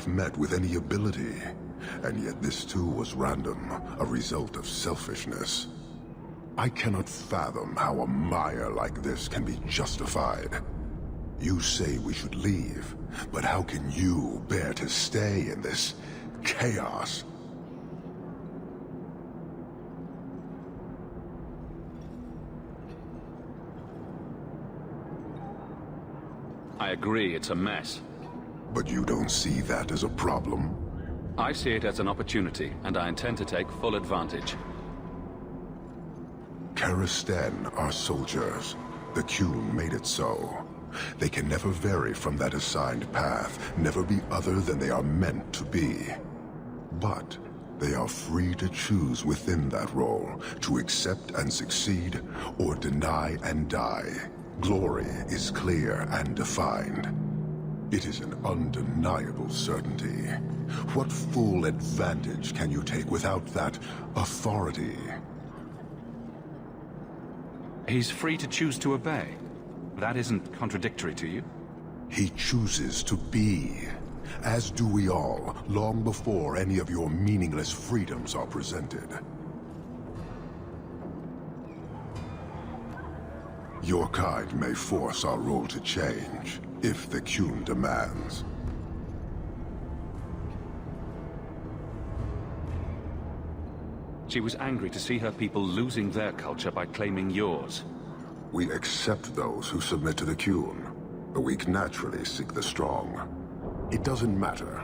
I've met with any ability. And yet this too was random, a result of selfishness. I cannot fathom how a mire like this can be justified. You say we should leave, but how can you bear to stay in this chaos? I agree, it's a mess. But you don't see that as a problem? I see it as an opportunity, and I intend to take full advantage. Karastan are soldiers. The Qun made it so. They can never vary from that assigned path, never be other than they are meant to be. But they are free to choose within that role, to accept and succeed, or deny and die. Glory is clear and defined. It is an undeniable certainty. What full advantage can you take without that authority? He's free to choose to obey. That isn't contradictory to you? He chooses to be, as do we all, long before any of your meaningless freedoms are presented. Your kind may force our role to change, if the Qun demands. She was angry to see her people losing their culture by claiming yours. We accept those who submit to the Qun. The weak naturally seek the strong. It doesn't matter.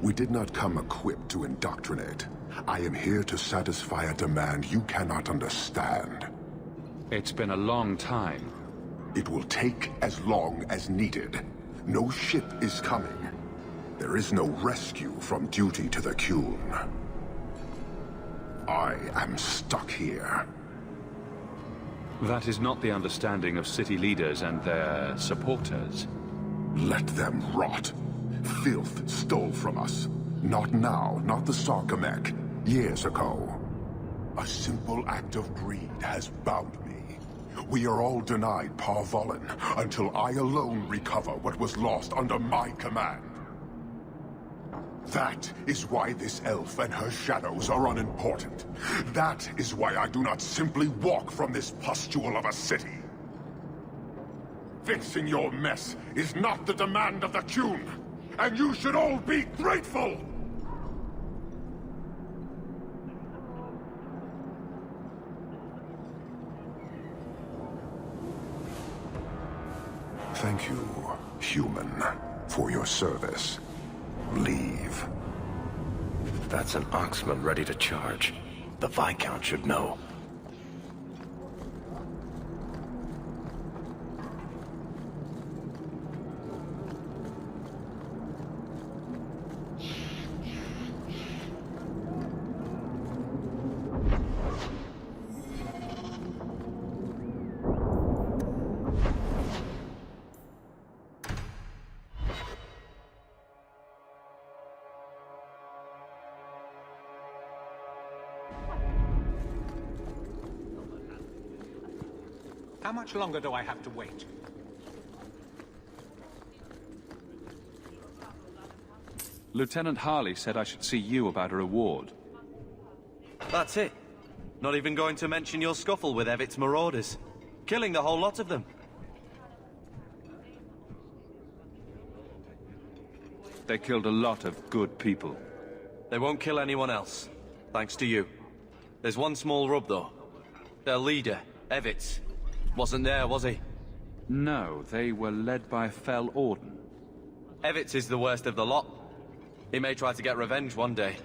We did not come equipped to indoctrinate. I am here to satisfy a demand you cannot understand. It's been a long time. It will take as long as needed. No ship is coming. There is no rescue from duty to the Qun. I am stuck here. That is not the understanding of city leaders and their supporters. Let them rot. Filth stole from us. Not now, not the Sarkamek. Years ago. A simple act of greed has bound me. We are all denied Parvolin until I alone recover what was lost under my command. That is why this elf and her shadows are unimportant. That is why I do not simply walk from this pustule of a city. Fixing your mess is not the demand of the Qun, and you should all be grateful! Thank you, human, for your service. Leave. That's an Oxman ready to charge. The Viscount should know. How much longer do I have to wait? Lieutenant Harley said I should see you about a reward. That's it. Not even going to mention your scuffle with Evit's marauders. Killing the whole lot of them. They killed a lot of good people. They won't kill anyone else. Thanks to you. There's one small rub, though. Their leader, Evitz, wasn't there, was he? No, they were led by Fel Orden. Evitz is the worst of the lot. He may try to get revenge one day.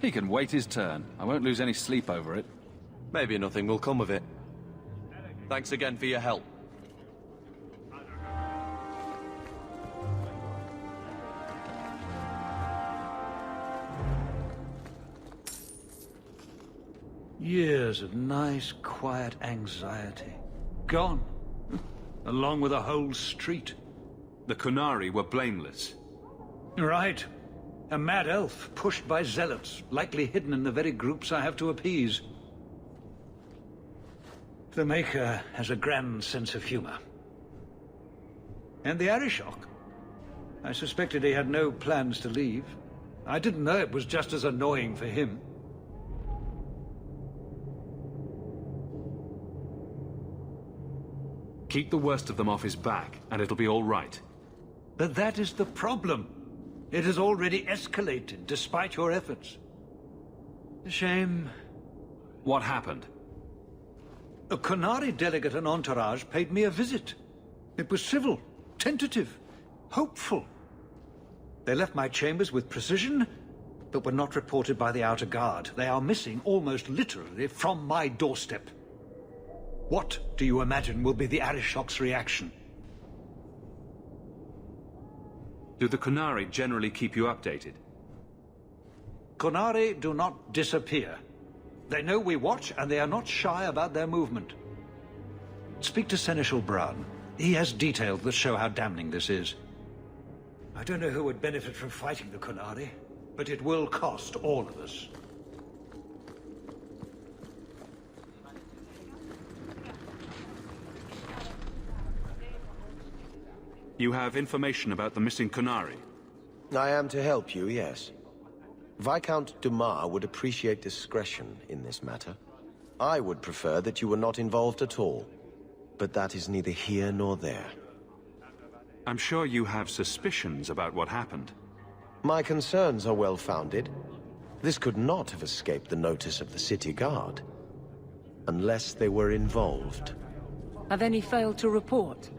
He can wait his turn. I won't lose any sleep over it. Maybe nothing will come of it. Thanks again for your help. Years of nice, quiet anxiety. Gone. Along with a whole street. The Qunari were blameless. Right. A mad elf pushed by zealots, likely hidden in the very groups I have to appease. The Maker has a grand sense of humor. And the Arishok? I suspected he had no plans to leave. I didn't know it was just as annoying for him. Keep the worst of them off his back, and it'll be all right. But that is the problem. It has already escalated, despite your efforts. A shame. What happened? A Qunari delegate and entourage paid me a visit. It was civil, tentative, hopeful. They left my chambers with precision, but were not reported by the outer guard. They are missing almost literally from my doorstep. What do you imagine will be the Arishok's reaction? Do the Qunari generally keep you updated? Qunari do not disappear. They know we watch, and they are not shy about their movement. Speak to Seneschal Brown. He has details that show how damning this is. I don't know who would benefit from fighting the Qunari, but it will cost all of us. You have information about the missing Qunari? I am to help you, yes. Viscount Dumas would appreciate discretion in this matter. I would prefer that you were not involved at all. But that is neither here nor there. I'm sure you have suspicions about what happened. My concerns are well-founded. This could not have escaped the notice of the city guard. Unless they were involved. Have any failed to report?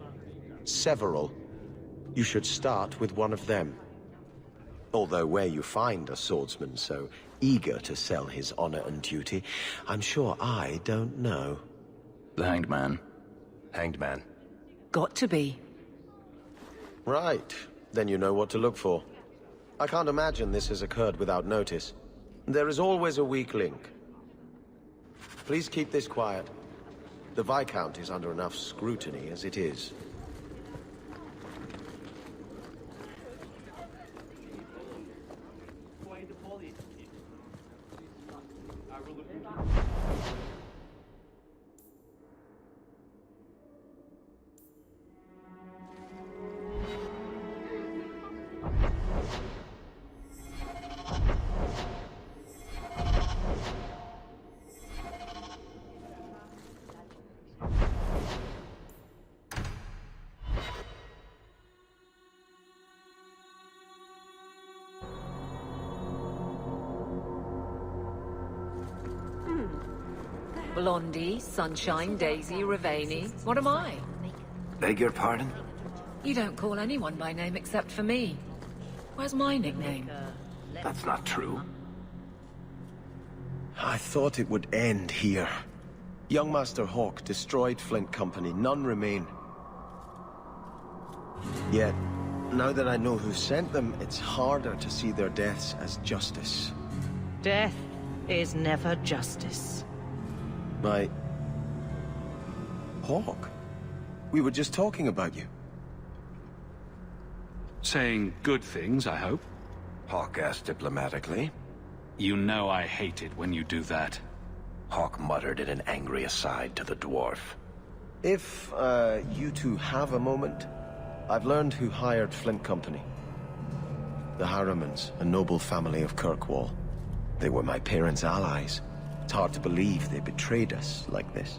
Several. You should start with one of them. Although where you find a swordsman so eager to sell his honor and duty, I'm sure I don't know. The Hanged Man. Hanged Man. Got to be. Right. Then you know what to look for. I can't imagine this has occurred without notice. There is always a weak link. Please keep this quiet. The Viscount is under enough scrutiny as it is. Blondie, Sunshine, Daisy, Ravani. What am I? Beg your pardon? You don't call anyone by name except for me. Where's my nickname? That's not true. I thought it would end here. Young Master Hawk destroyed Flint Company. None remain. Yet, now that I know who sent them, it's harder to see their deaths as justice. Death is never justice. Hawk? We were just talking about you. Saying good things, I hope. Hawk asked diplomatically. You know I hate it when you do that. Hawk muttered in an angry aside to the dwarf. If, you two have a moment, I've learned who hired Flint Company. The Harrimans, a noble family of Kirkwall. They were my parents' allies. It's hard to believe they betrayed us like this.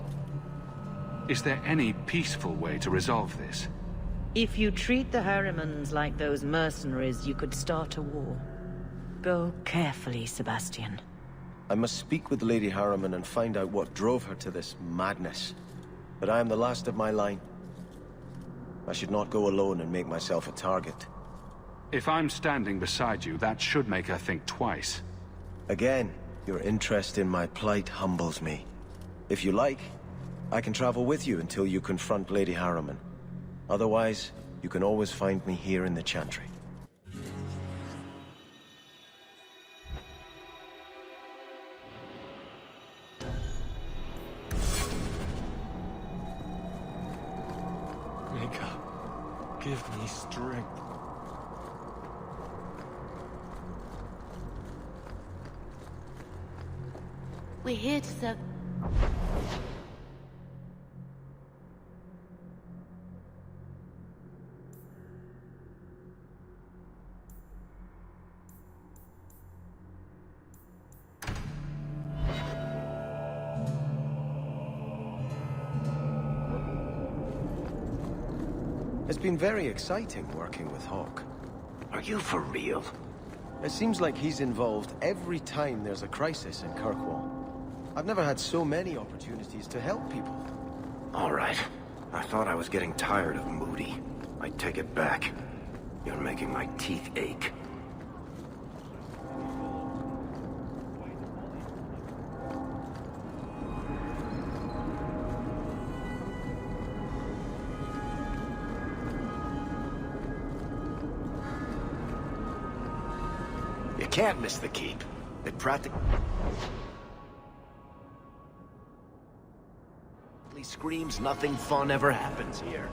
Is there any peaceful way to resolve this? If you treat the Harrimans like those mercenaries, you could start a war. Go carefully, Sebastian. I must speak with Lady Harriman and find out what drove her to this madness. But I am the last of my line. I should not go alone and make myself a target. If I'm standing beside you, that should make her think twice. Again, your interest in my plight humbles me. If you like, I can travel with you until you confront Lady Harriman. Otherwise, you can always find me here in the Chantry. Mika, give me strength. We're here to serve... It's been very exciting working with Hawk. Are you for real? It seems like he's involved every time there's a crisis in Kirkwall. I've never had so many opportunities to help people. All right. I thought I was getting tired of Moody. I take it back. You're making my teeth ache. You can't miss the keep. It practically screams nothing fun ever happens here.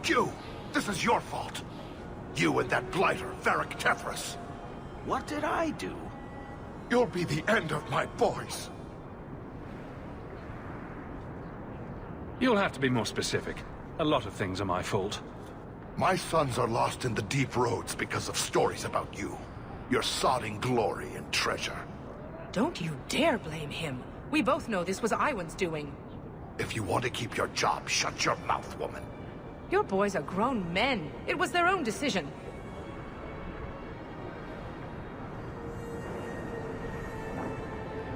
Q, this is your fault. You and that blighter, Varric Tethras. What did I do? You'll be the end of my boys. You'll have to be more specific. A lot of things are my fault. My sons are lost in the deep roads because of stories about you. Your sodding glory and treasure. Don't you dare blame him. We both know this was Iwan's doing. If you want to keep your job, shut your mouth, woman. Your boys are grown men. It was their own decision.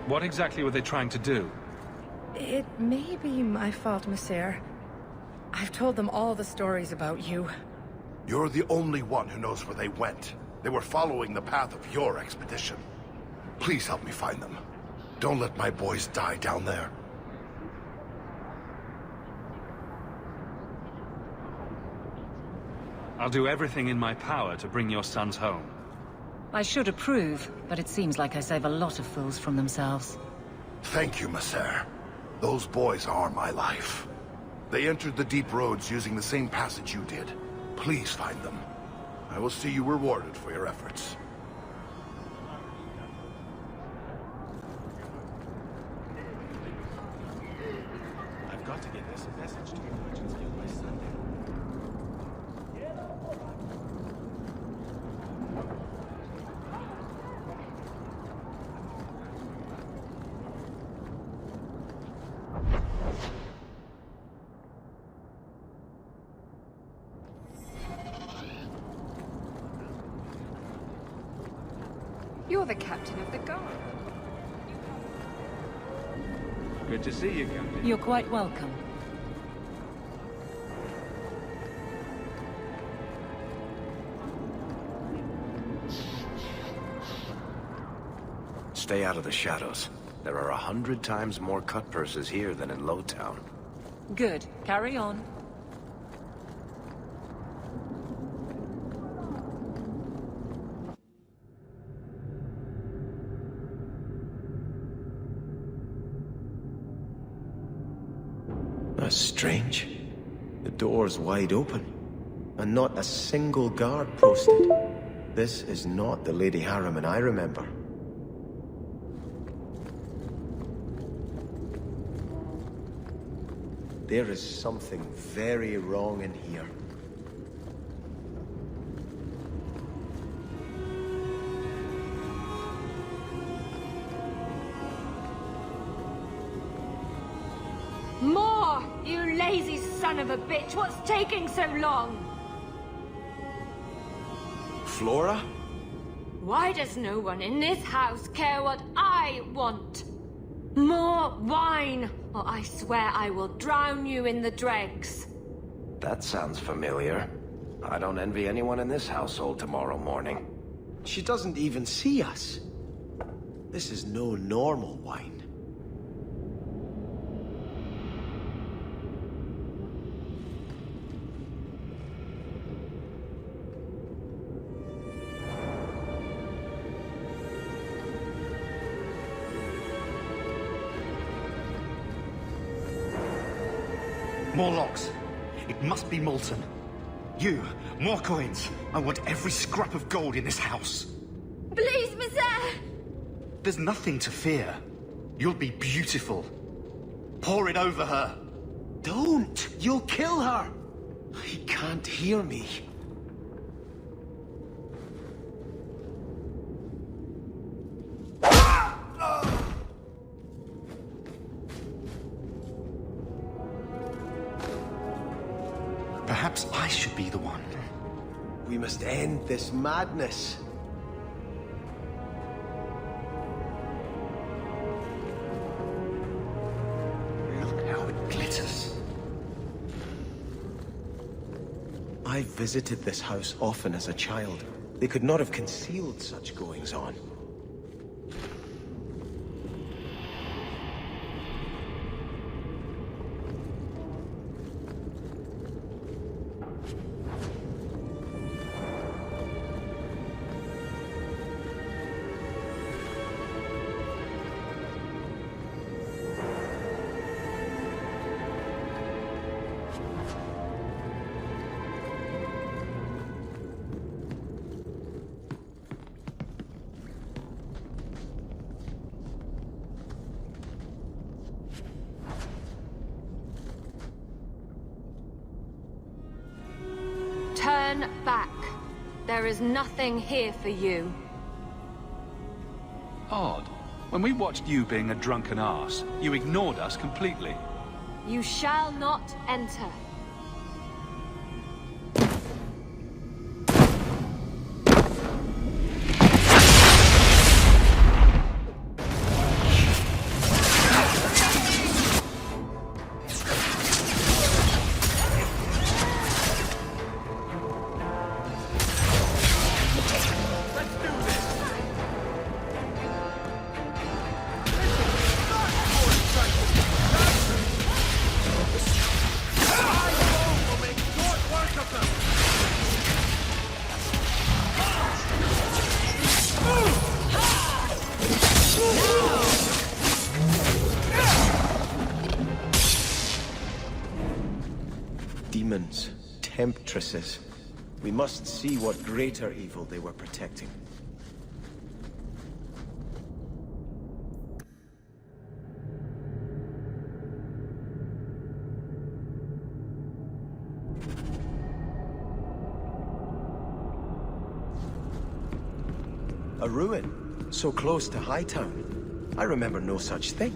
What exactly were they trying to do? It may be my fault, Monsieur. I've told them all the stories about you. You're the only one who knows where they went. They were following the path of your expedition. Please help me find them. Don't let my boys die down there. I'll do everything in my power to bring your sons home. I should approve, but it seems like I save a lot of fools from themselves. Thank you, Monsieur. Those boys are my life. They entered the deep roads using the same passage you did. Please find them. I will see you rewarded for your efforts. I've got to get this message to the Merchants Guild by Sunday. You're the captain of the guard. Good to see you, Captain. You're quite welcome. Stay out of the shadows. There are 100 times more cut purses here than in Lowtown. Good. Carry on. That's strange. The door's wide open, and not a single guard posted. This is not the Lady Harriman I remember. There is something very wrong in here. More! You lazy son of a bitch! What's taking so long? Flora? Why does no one in this house care what I want? More wine, or I swear I will drown you in the dregs. That sounds familiar. I don't envy anyone in this household tomorrow morning. She doesn't even see us. This is no normal wine. More locks. It must be molten. You, more coins. I want every scrap of gold in this house. Blue is there? There's nothing to fear. You'll be beautiful. Pour it over her. Don't! You'll kill her! He can't hear me. Perhaps I should be the one. We must end this madness. Look how it glitters. I visited this house often as a child. They could not have concealed such goings-on. Turn back. There is nothing here for you. Odd. When we watched you being a drunken arse, you ignored us completely. You shall not enter. Demons, temptresses. We must see what greater evil they were protecting. A ruin, so close to Hightown. I remember no such thing.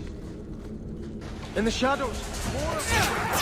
In the shadows! More of them!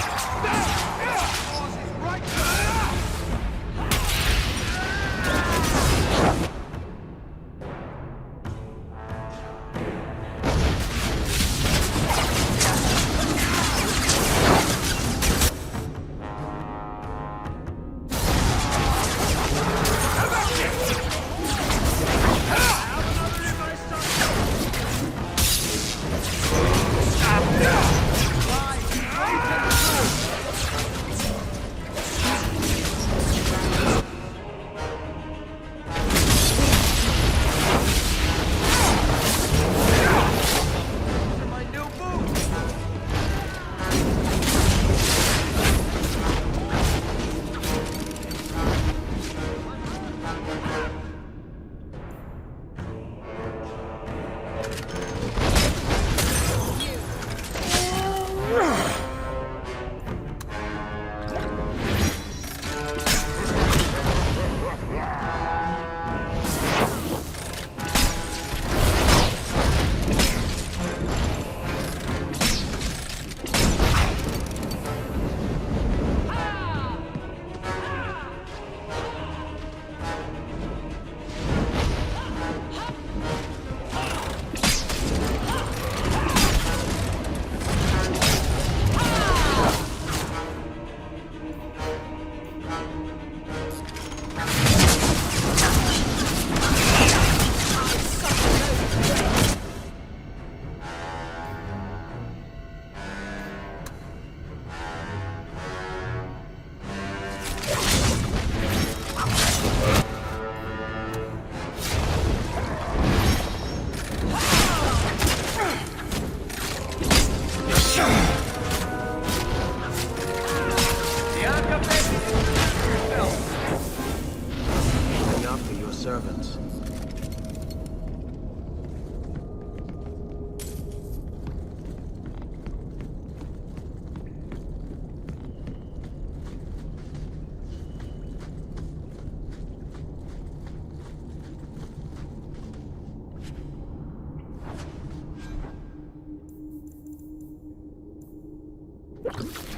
you.